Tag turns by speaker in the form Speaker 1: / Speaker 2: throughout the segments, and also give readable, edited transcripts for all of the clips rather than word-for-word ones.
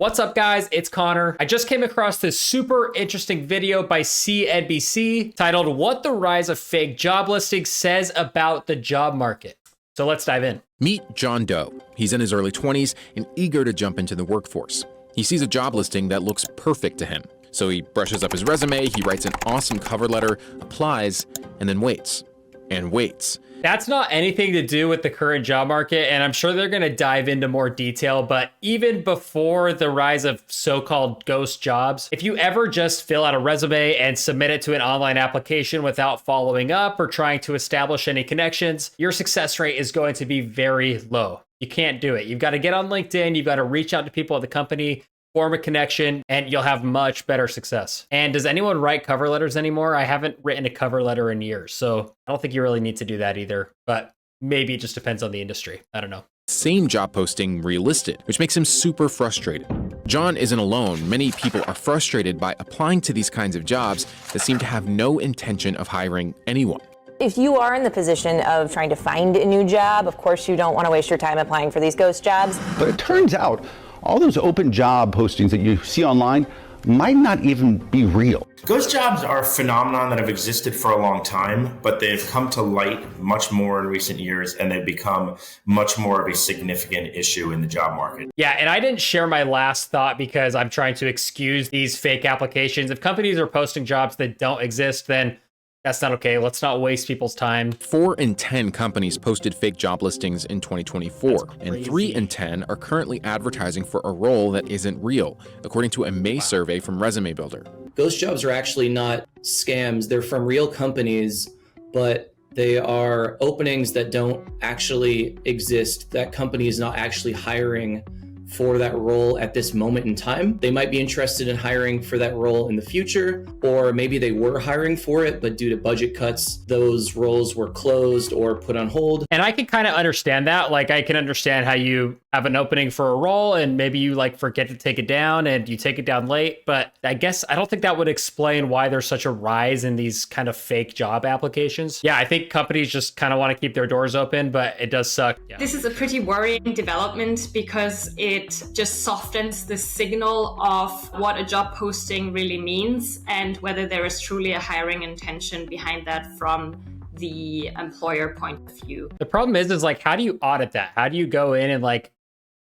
Speaker 1: What's up, guys? It's Connor. I just came across this super interesting video by CNBC titled "What the Rise of Fake Job Listings Says About the Job Market." So let's dive in.
Speaker 2: Meet John Doe. He's in his early 20s and eager to jump into the workforce. He sees a job listing that looks perfect to him. So he brushes up his resume, he writes an awesome cover letter, applies, and then waits. And waits.
Speaker 1: That's not anything to do with the current job market, and I'm sure they're going to dive into more detail, but even before the rise of so-called ghost jobs, if you ever just fill out a resume and submit it to an online application without following up or trying to establish any connections, your success rate is going to be very low. You can't do it. You've got to get on LinkedIn, you've got to reach out to people at the company, form a connection, and you'll have much better success. And does anyone write cover letters anymore? I haven't written a cover letter in years, so I don't think you really need to do that either, but maybe it just depends on the industry. I don't know.
Speaker 2: Same job posting relisted, which makes him super frustrated. John isn't alone. Many people are frustrated by applying to these kinds of jobs that seem to have no intention of hiring anyone.
Speaker 3: If you are in the position of trying to find a new job, of course you don't want to waste your time applying for these ghost jobs.
Speaker 4: But it turns out all those open job postings that you see online might not even be real.
Speaker 5: Ghost jobs are a phenomenon that have existed for a long time, but they've come to light much more in recent years, and they've become much more of a significant issue in the job market.
Speaker 1: Yeah, and I didn't share my last thought because I'm trying to excuse these fake applications. If companies are posting jobs that don't exist, then that's not okay. Let's not waste people's time.
Speaker 2: 4 in 10 companies posted fake job listings in 2024, and 3 in 10 are currently advertising for a role that isn't real, according to a May survey from Resume Builder.
Speaker 6: Ghost jobs are actually not scams. They're from real companies, but they are openings that don't actually exist. That company is not actually hiring for that role at this moment in time. They might be interested in hiring for that role in the future, or maybe they were hiring for it, but due to budget cuts, those roles were closed or put on hold.
Speaker 1: And I can kind of understand that. Like, I can understand how you have an opening for a role and maybe you like forget to take it down and you take it down late. But I guess I don't think that would explain why there's such a rise in these kind of fake job applications. Yeah, I think companies just kind of want to keep their doors open, but it does suck. Yeah.
Speaker 7: This is a pretty worrying development because it just softens the signal of what a job posting really means and whether there is truly a hiring intention behind that from the employer point of view.
Speaker 1: The problem is like, how do you audit that? How do you go in and like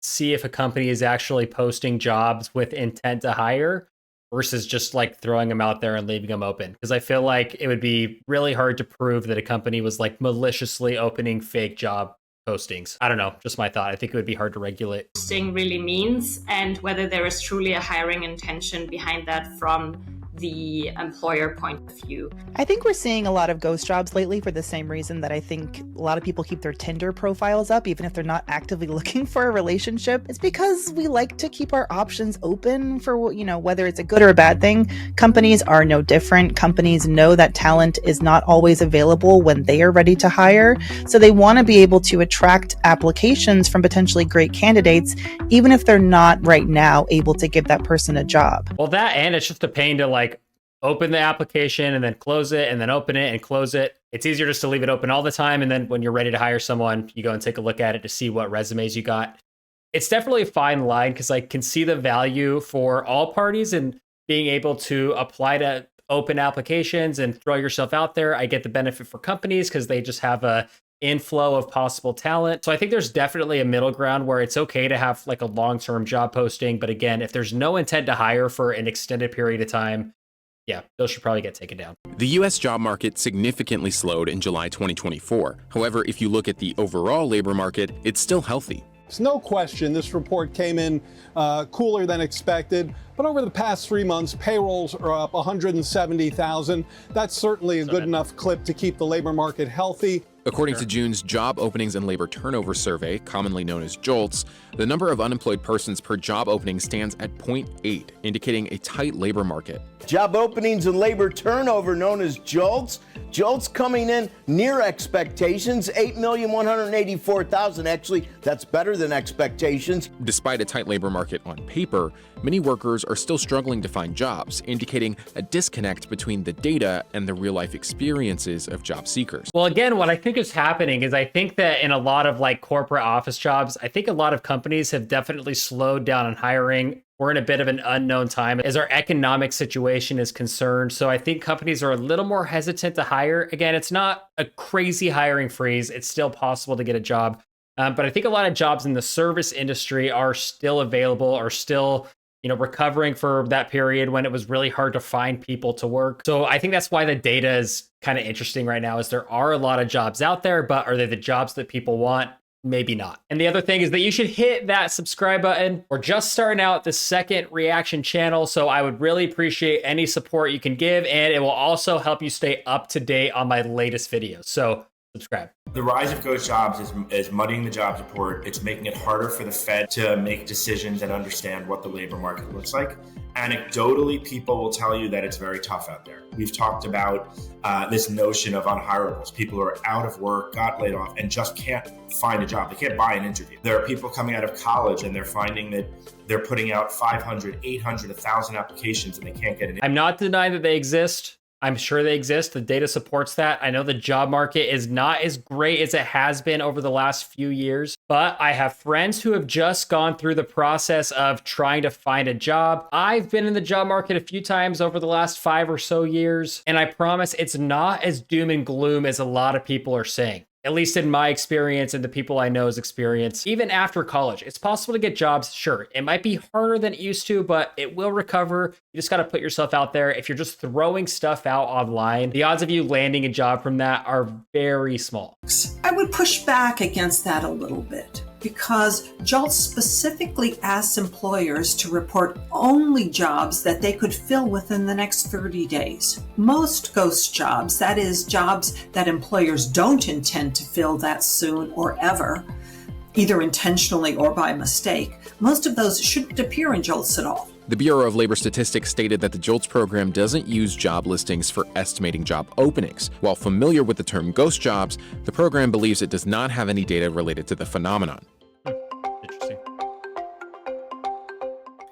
Speaker 1: see if a company is actually posting jobs with intent to hire versus just like throwing them out there and leaving them open? Because I feel like it would be really hard to prove that a company was like maliciously opening fake job postings. I don't know, just my thought. I think it would be hard to regulate.
Speaker 7: Posting really means and whether there is truly a hiring intention behind that from the employer point of view.
Speaker 8: I think we're seeing a lot of ghost jobs lately for the same reason that I think a lot of people keep their Tinder profiles up even if they're not actively looking for a relationship. It's because we like to keep our options open for, you know, whether it's a good or a bad thing. Companies are no different. Companies know that talent is not always available when they are ready to hire. So they want to be able to attract applications from potentially great candidates, even if they're not right now able to give that person a job.
Speaker 1: Well, that, and it's just a pain to like open the application and then close it and then open it and close it. It's easier just to leave it open all the time. And then when you're ready to hire someone, you go and take a look at it to see what resumes you got. It's definitely a fine line because I can see the value for all parties and being able to apply to open applications and throw yourself out there. I get the benefit for companies because they just have a inflow of possible talent. So I think there's definitely a middle ground where it's okay to have like a long-term job posting. But again, if there's no intent to hire for an extended period of time, yeah, those should probably get taken down.
Speaker 2: The U.S. job market significantly slowed in July 2024. However, if you look at the overall labor market, it's still healthy.
Speaker 9: There's no question this report came in cooler than expected, but over the past 3 months, payrolls are up 170,000. That's certainly a good enough clip to keep the labor market healthy.
Speaker 2: According to June's Job Openings and Labor Turnover Survey, commonly known as JOLTS, the number of unemployed persons per job opening stands at 0.8, indicating a tight labor market.
Speaker 10: Job openings and labor turnover, known as JOLTS. JOLTS coming in near expectations, 8,184,000. Actually, that's better than expectations.
Speaker 2: Despite a tight labor market on paper, many workers are still struggling to find jobs, indicating a disconnect between the data and the real-life experiences of job seekers.
Speaker 1: Well, again, what I think is happening is I think that in a lot of like corporate office jobs, I think a lot of companies have definitely slowed down on hiring we're in a bit of an unknown time as our economic situation is concerned. So I think companies are a little more hesitant to hire. Again, it's not a crazy hiring freeze. It's still possible to get a job. But I think a lot of jobs in the service industry are still available, are still recovering for that period when it was really hard to find people to work. So I think that's why the data is kind of interesting right now, is there are a lot of jobs out there, but are they the jobs that people want? Maybe not. And the other thing is that you should hit that subscribe button. We're just starting out the second reaction channel, so I would really appreciate any support you can give, and it will also help you stay up to date on my latest videos. So subscribe.
Speaker 5: The rise of ghost jobs is muddying the jobs report. It's making it harder for the Fed to make decisions and understand what the labor market looks like. Anecdotally, people will tell you that it's very tough out there. We've talked about this notion of unhirables. People who are out of work, got laid off, and just can't find a job. They can't buy an interview. There are people coming out of college and they're finding that they're putting out 500, 800, 1,000 applications and they can't get an interview.
Speaker 1: I'm not denying that they exist. I'm sure they exist. The data supports that. I know the job market is not as great as it has been over the last few years, but I have friends who have just gone through the process of trying to find a job. I've been in the job market a few times over the last 5 or so years, and I promise it's not as doom and gloom as a lot of people are saying. At least in my experience and the people I know's experience, even after college, it's possible to get jobs. Sure, it might be harder than it used to, but it will recover. You just got to put yourself out there. If you're just throwing stuff out online, the odds of you landing a job from that are very small.
Speaker 11: I would push back against that a little bit, because JOLTS specifically asks employers to report only jobs that they could fill within the next 30 days. Most ghost jobs, that is, jobs that employers don't intend to fill that soon or ever, either intentionally or by mistake, most of those shouldn't appear in JOLTS at all.
Speaker 2: The Bureau of Labor Statistics stated that the JOLTS program doesn't use job listings for estimating job openings. While familiar with the term ghost jobs, the program believes it does not have any data related to the phenomenon.
Speaker 1: Interesting.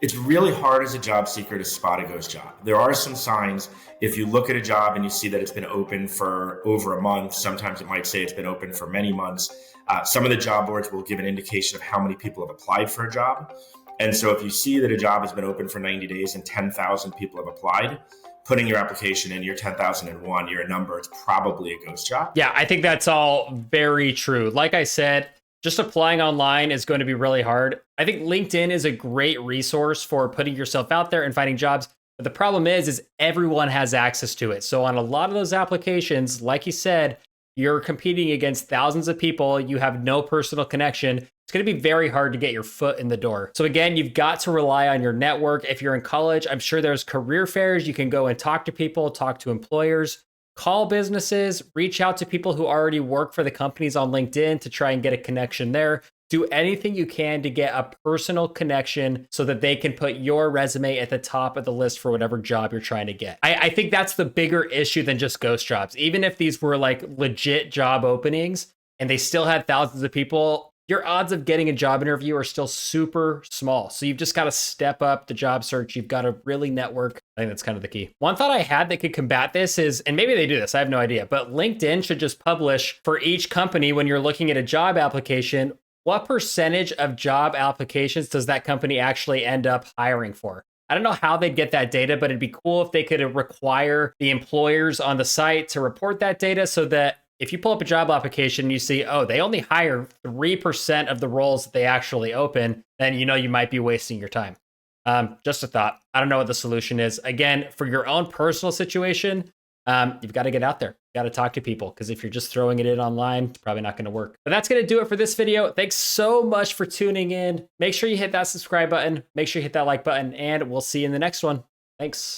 Speaker 5: It's really hard as a job seeker to spot a ghost job. There are some signs. If you look at a job and you see that it's been open for over a month, sometimes it might say it's been open for many months. Some of the job boards will give an indication of how many people have applied for a job. And so if you see that a job has been open for 90 days and 10,000 people have applied, putting your application in, you're 10,001, you're a number, it's probably a ghost job.
Speaker 1: Yeah, I think that's all very true. Like I said, just applying online is going to be really hard. I think LinkedIn is a great resource for putting yourself out there and finding jobs. But the problem is everyone has access to it. So on a lot of those applications, like you said, you're competing against thousands of people. You have no personal connection. It's going to be very hard to get your foot in the door. So again, you've got to rely on your network. If you're in college, I'm sure there's career fairs. You can go and talk to people, talk to employers, call businesses, reach out to people who already work for the companies on LinkedIn to try and get a connection there. Do anything you can to get a personal connection so that they can put your resume at the top of the list for whatever job you're trying to get. I think that's the bigger issue than just ghost jobs. Even if these were like legit job openings and they still had thousands of people, your odds of getting a job interview are still super small. So you've just got to step up the job search. You've got to really network. I think that's kind of the key. One thought I had that could combat this is, and maybe they do this, I have no idea, but LinkedIn should just publish for each company when you're looking at a job application, what percentage of job applications does that company actually end up hiring for? I don't know how they'd get that data, but it'd be cool if they could require the employers on the site to report that data so that if you pull up a job application, you see, oh, they only hire 3% of the roles that they actually open, then you know you might be wasting your time. Just a thought. I don't know what the solution is. Again, for your own personal situation, you've got to get out there. Got to talk to people, because if you're just throwing it in online, it's probably not going to work. But that's going to do it for this video. Thanks so much for tuning in. Make sure you hit that subscribe button. Make sure you hit that like button, and we'll see you in the next one. Thanks.